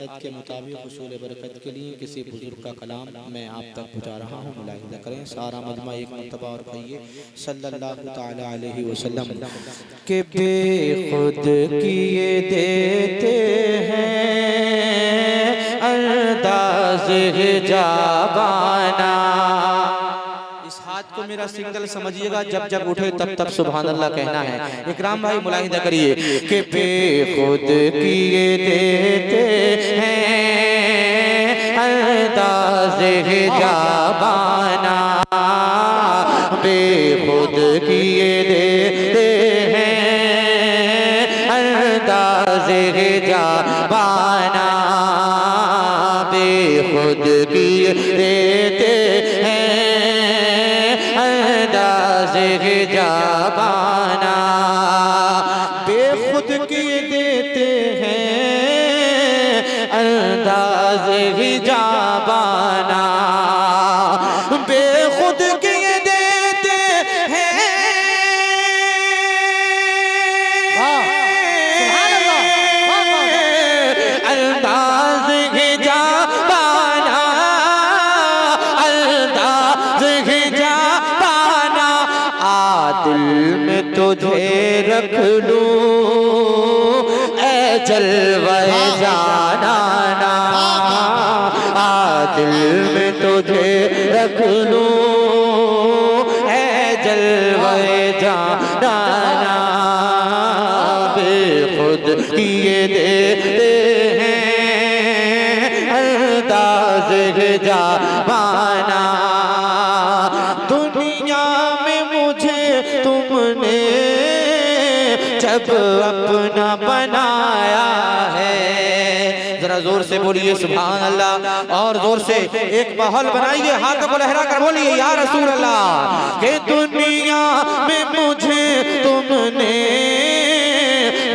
के मुताबिक हुसूल बरकत के लिए किसी बुजुर्ग का कलाम मैं आप तक पहुँचा रहा हूँ। मुलाहिज़ा करें, सारा मजमा एक मरतबा और कहिए सल्लल्लाहु ताला अलैहि वसल्लम के बेखुद किए देते हैं अंदाज़ जाबाना। इस हाथ को मेरा सिंगल समझिएगा, जब जब उठे तब तब सुभान अल्लाह कहना है। इकराम भाई मुलाहिज़ा करिए कि बेखुद किए देते हैं अंदाज़े जाबाना, बेखुद किए देते हैं अंदाज़े जाबाना, बेखुद किए देते हैं अंदाज़े जाबाना, बेखुद किए देते हैं अंदाज़े जाबाना, बेखुद किए देते हैं अंदाज़े जाबाना, अंदाज़े जाबाना। दिल में तुझे रख लूं ऐ जलवे जाना ना, दिल में तुझे रख लूं ऐ जलवे जाना ना, बेखुद किए देते हैं अंदाज़े जाबाना। दुनिया में मुझे तुमने जब अपना बनाया है, जरा जोर से बोलिए सुभान अल्लाह, और जोर से एक माहौल बनाइए, हाथ को लहरा कर बोलिए या रसूल अल्लाह। कि दुनिया में मुझे तुमने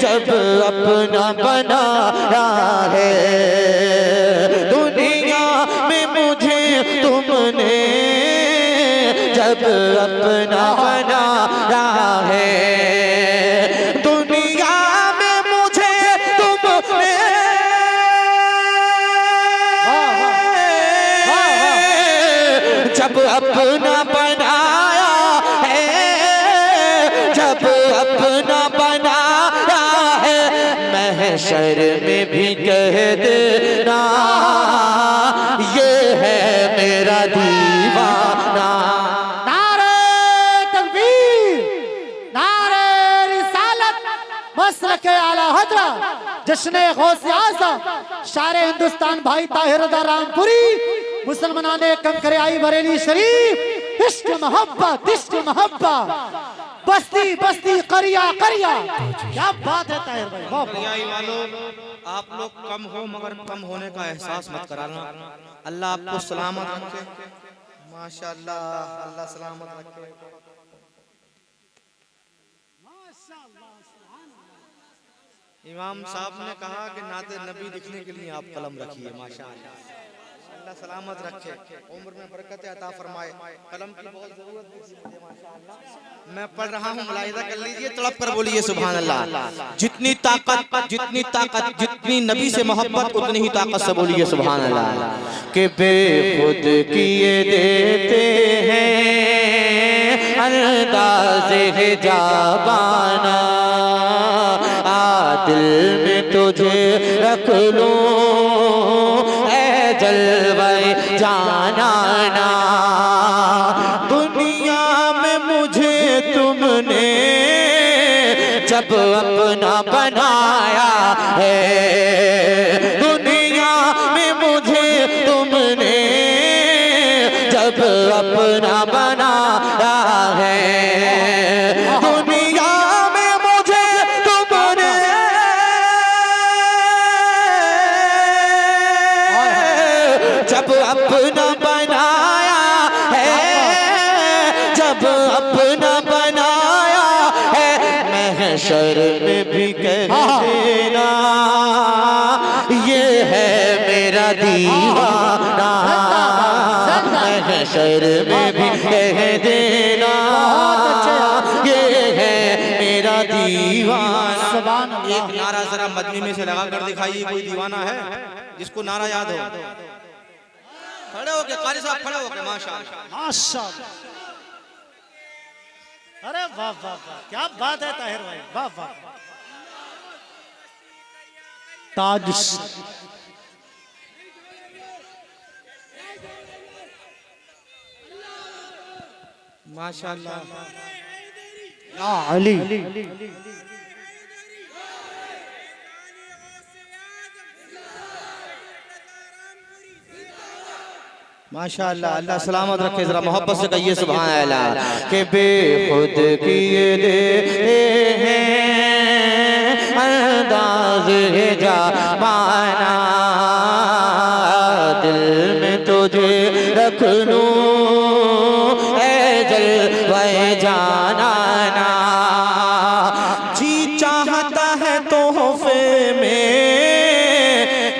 जब अपना बनाया है, दुनिया में मुझे तुमने जब अपना बनाया है, दुनिया में मुझे तुमने जब अपना बनाया है, जब अपना बनाया है, महशर में भी कह देना ये है मेरा दीवाना। आला हजरा जश्न गौसे आज़म शारे हिंदुस्तान भाई ताहिर रामपुरी, मुसलमाने कम करे आई बरेली शरीफ, इश्क मोहब्बत बस्ती बस्ती करिया करिया। क्या बात है ताहिर भाई, वालों आप लोग कम हो मगर कम होने का एहसास मत कराना। अल्लाह आपको सलामत रखे, माशाअल्लाह, अल्लाह सलामत रखे। इमाम साहब ने कहा कि नाते नबी दिखने के लिए आप कलम रखिए, माशाअल्लाह, अल्लाह सलामत रखे, उम्र में बरकत अता फरमाए। कलम की बहुत जरूरत थी मुझे, माशाअल्लाह। मैं पढ़ रहा हूँ, मुलाहिज़ा कर लीजिए, तड़प कर बोलिए सुभान अल्लाह। जितनी ताकत जितनी नबी से मोहब्बत उतनी ही ताकत से बोलिए सुभान अल्लाह। कि बेखुद किए देते हैं अंदाज़े जाबाना, दिल में तुझे रख लूं ऐ जलवे जाना ना, दुनिया में मुझे तुमने जब अपना बनाया है, दुनिया में मुझे तुमने जब अपना बनाया है, दुनिया में मुझे तुमने जब अपना बनाया है, जब अपना बनाया है, महशर में भी कह देना ये है मेरा दीवाना, महशर में भी कह देना ये है मेरा दीवाना। सुभान एक अल्लाह। नारा जरा मदनी में से लगा कर दिखाइए, कोई दीवाना है जिसको नारा याद हो? खड़े हो के कारी साहब, खड़े हो के माशाअल्लाह। माशाअल्लाह। अरे वाह वाह वाह, क्या बात है ताहिर भाई, वाह वाह। ताज माशाअल्लाह। या अली। माशाअल्लाह, अल्लाह सलामत रखे। जरा मोहब्बत से कहिए सुभान अल्लाह। के बेखुद किए देते हैं अंदाज़ है जा पाना, दिल में तुझे रख लूं ऐ जलवे जाना ना, जी चाहता है तोहफे में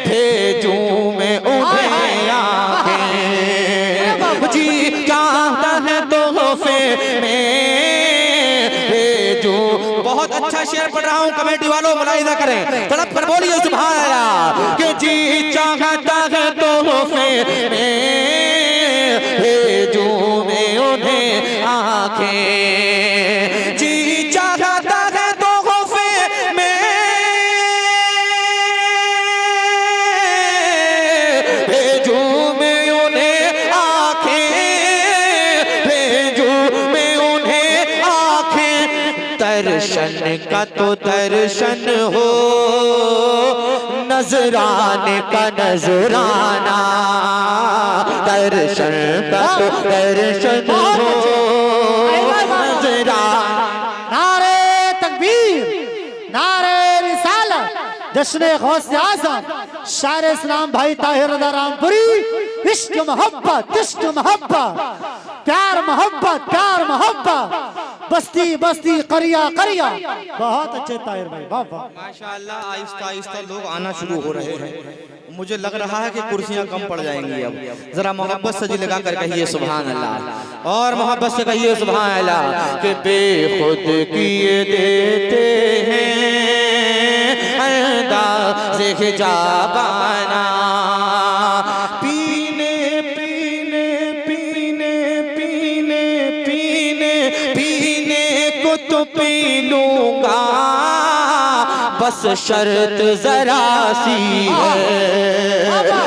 भेजूं मैं उन्हें आके, जी चाहता है तोहफे में भेजूं। बहुत अच्छा शेर पढ़ रहा हूँ, कमेटी वालों मुलाहिजा करें, तड़प कर बोलिए सुभान अल्लाह। कि जी चाहता है तोहफे में भेजूं मैं उन्हें आके, जी चाहता है तोहफे में भेजूं मैं उन्हें आके, भेजूं मैं उन्हें आके। दर्शन का तो दर्शन हो, नजराने का नजराना, दर्शन का तो दर्शन हो नजराना। नारे तकबीर, नारे रिसालत, जश्न गौसे आज़म शायर इस्लाम भाई ताहिर रज़ा रामपुरी। इश्क मोहब्बत, इश्क मोहब्बत, प्यार मोहब्बत, प्यार मोहब्बत, बस्ती बस्ती करिया करिया। बहुत अच्छे ताहिर भाई, वाह वाह। माशाअल्लाह, आहिस्ता आहिस्ता लोग आना शुरू हो रहे हैं। मुझे लग रहा है कि कुर्सियां कम पड़ जाएंगी अब। जरा मोहब्बत से जी लगा कर कहिए सुभान अल्लाह, और मोहब्बत से कहिए सुभान अल्लाह। कि बेखुद किए देते हैं अंदाज़े जाबाना, पीने पीने पीने पीने पीने पीने को तो पी लूंगा, बस शर्त जरा सी है,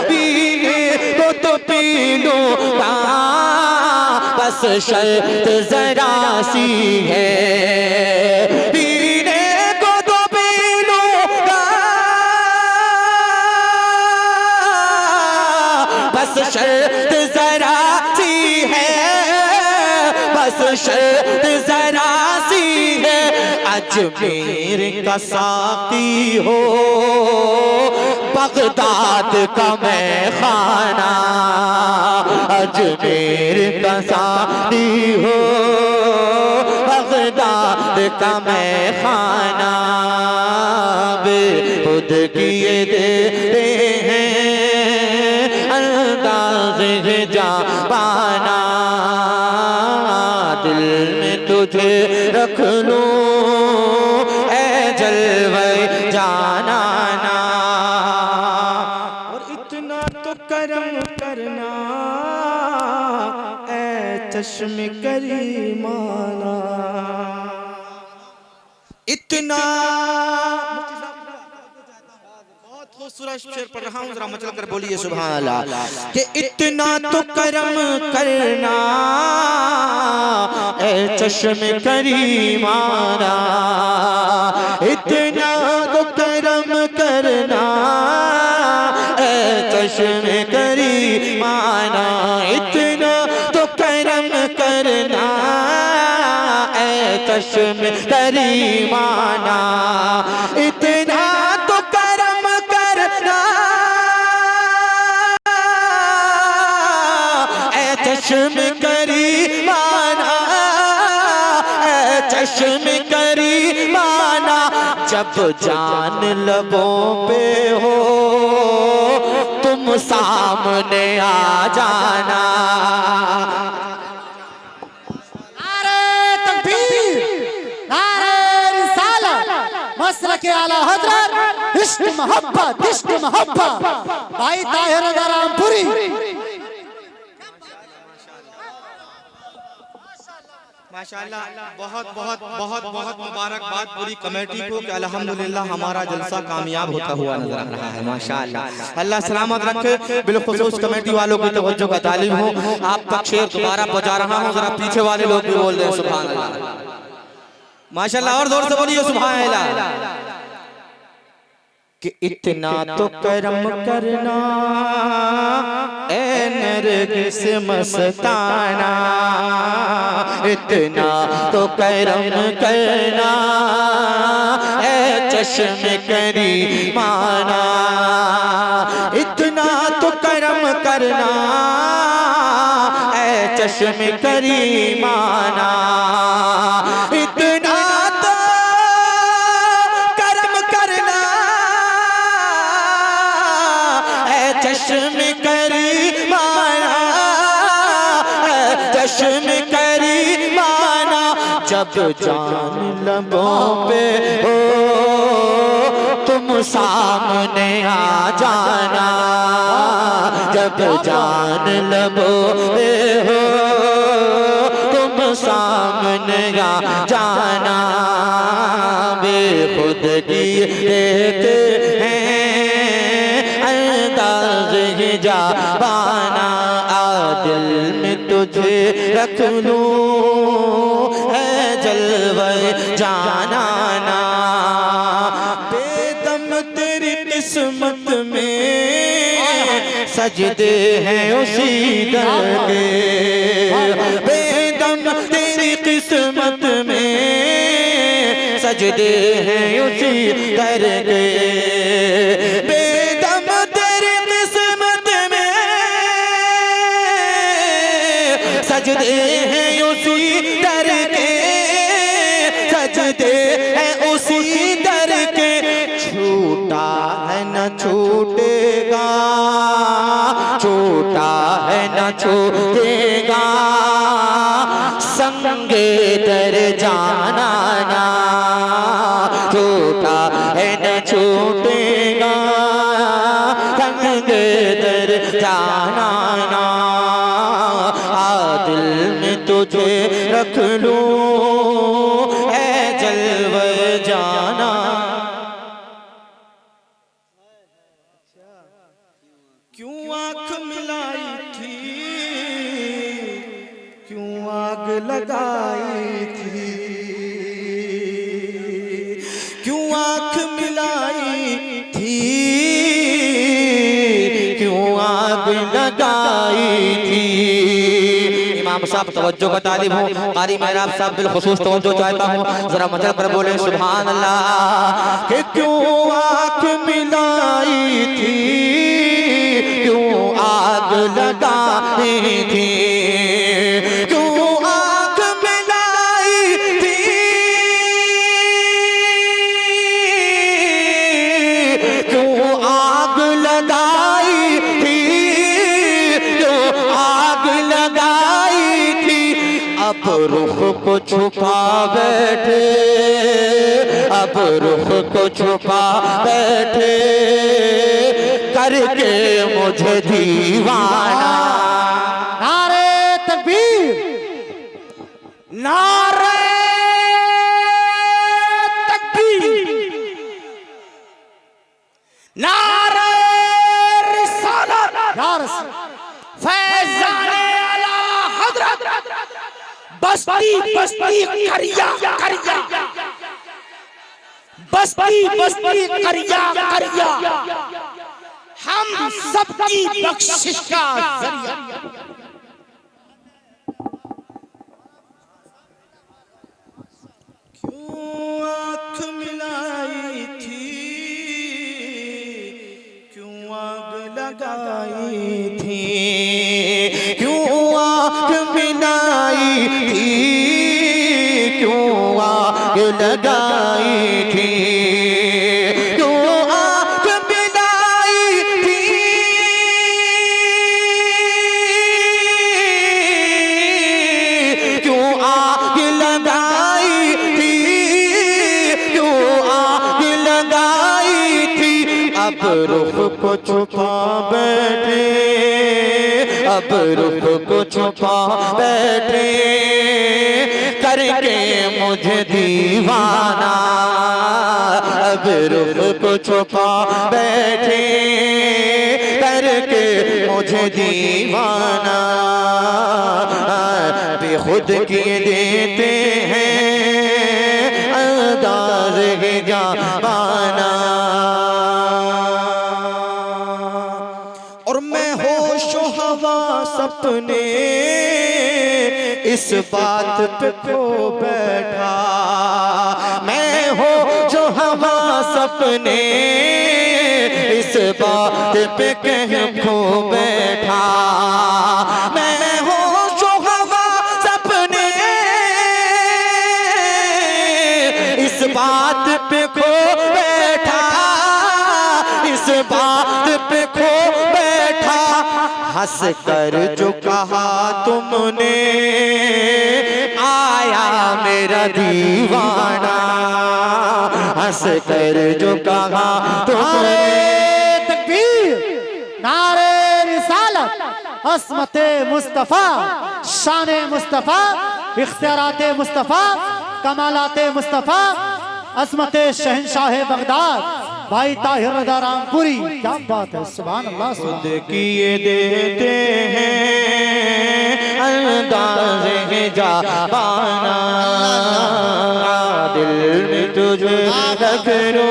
पीने को तो पी लूंगा, बस शर्त जरा सी है, पीने को तो पी लूंगा, बस शर्त जरा सी है, बस शर्त जरा सी है। अजमेर का साकी हो, बगदाद का मैं खाना, अजमेर का साकी हो, बगदाद का मैं खाना, बेखुद किए देते हैं अंदाज़े जा पाना, दिल में तुझे रख लूं ऐ जलवे जाना ना। और इतना तो करम करना ऐ चश्मे करीमाना, इतना खूबसूरत शेर पढ़ रहा हूँ, जरा मचल कर बोलिए सुभान अल्लाह। कि इतना तो करम करना ऐ चश्मे करीमाना, इतना तो करम करना ऐ चश्मे करीमाना, इतना तो करम करना ऐ चश्मे करीमाना, इतना तो करम करना ऐ चश्मे करीमाना, ऐ चश्मे करीमाना। जब जान लबों पे हो तुम सामने आ जाना, नारे तकबीर, नारे रिसालत, मसलक इश्क मोहब्बत भाई ताहिर रज़ा रामपुरी। माशाअल्लाह, बहुत बहुत बहुत बहुत मुबारकबाद पूरी कमेटी को कि अल्हम्दुलिल्लाह हमारा जलसा कामयाब होता हुआ नजर आ रहा है। माशाअल्लाह, अल्लाह सलामत रखे। बिलखुसूस कमेटी वालों की तवज्जो का तालिब हो। आप तक शेर दोबारा बजा रहा हूँ, जरा पीछे वाले लोग भी बोल रहे हैं सुभान अल्लाह। माशाअल्लाह, और जोर से बोलिए सुभान अल्लाह। कि इतना तो करम करना ए नरगिस मस्ताना, इतना तो करम करना ए चश्म करीमाना, इतना तो करम करना ए चश्म करीमाना, इतना चश्म करीमाना, चश्म करीमाना, जब जान लबों पे हो तुम सामने आ जाना, जब जान लबों पे हो तुम सामने आ जाना, बेखुदगी देते हैं जाबाना, दिल में तुझे रख लूं है जलवे जानाना, बेदम तेरी किस्मत में सजदे हैं उसी दर के, बेदम तेरी किस्मत में सजदे हैं उसी दर के, सजदे हैं उसी दर के, सजदे हैं उसी दर के, छूटा है न छूटेगा, छूटा है न छूटेगा, संगे दर जाना ना, छूटा है न छूटेगा, संगे दर जाना ना, दिल में तुझे रख लूं है जलवे जाना। क्यों आँख मिलाई थी, क्यों आग लगाई थी, क्यों आँख मिलाई थी, क्यों आग लगाई थी। इमाम साहब तवज्जो का तालिब हूँ, कारी मेहराब साहब बिलखुसूस तवज्जो चाहता हूँ, जरा मचल कर बोले सुभान अल्लाह। कि क्यों आँख मिलाई थी, क्यों आग लगाई थी, क्यों आग मिलाई थी, क्यों आग लगाई थी, क्यों आग लगाई थी, अब रुख को छुपा बैठे, अब रुख को छुपा बैठे, करके मुझे दीवाना। नारे तकबीर, नारे तकबीर, नारे रिसालत, फैज़ाने आला हज़रत, बस्ती बस्ती करिया करिया, बस्ती बस्ती करिया करिया, हम सबकी बख्शिश का जरिया। क्यों आँख मिलाई थी, क्यों आग लगाई थी, क्यों आँख मिलाई थी, क्यों आग लगाई थी, बैठे, अब रुख को छुपा बैठे, करके मुझे दीवाना। अब रुख को छुपा बैठे, करके मुझे दीवाना। बेखुद किए देते हैं अंदाज़ जाना। और मैं होश हवा सपने इस बात पे खो बैठा। मैं हो जो हवा सपने इस बात पे कह खो बैठा। मैं हो जो हवा सपने इस बात पे खो बैठा, इस बात पे खो बैठा। हंस कर जो कहा तुमने, आया मेरा दीवाना। हंस कर जो कहा तुमने। तकबीर, नारे रिसालत, अस्मते मुस्तफ़ा, शाने मुस्तफ़ा, इख्तियाराते मुस्तफ़ा, कमालाते मुस्तफ़ा, अस्मते शहंशाह बगदाद भाई ताहिर रज़ा रामपुरी। क्या बात है, सुभान अल्लाह। खुद किए देते हैं अंदाज़े जाना। दिल में तुझे रख लो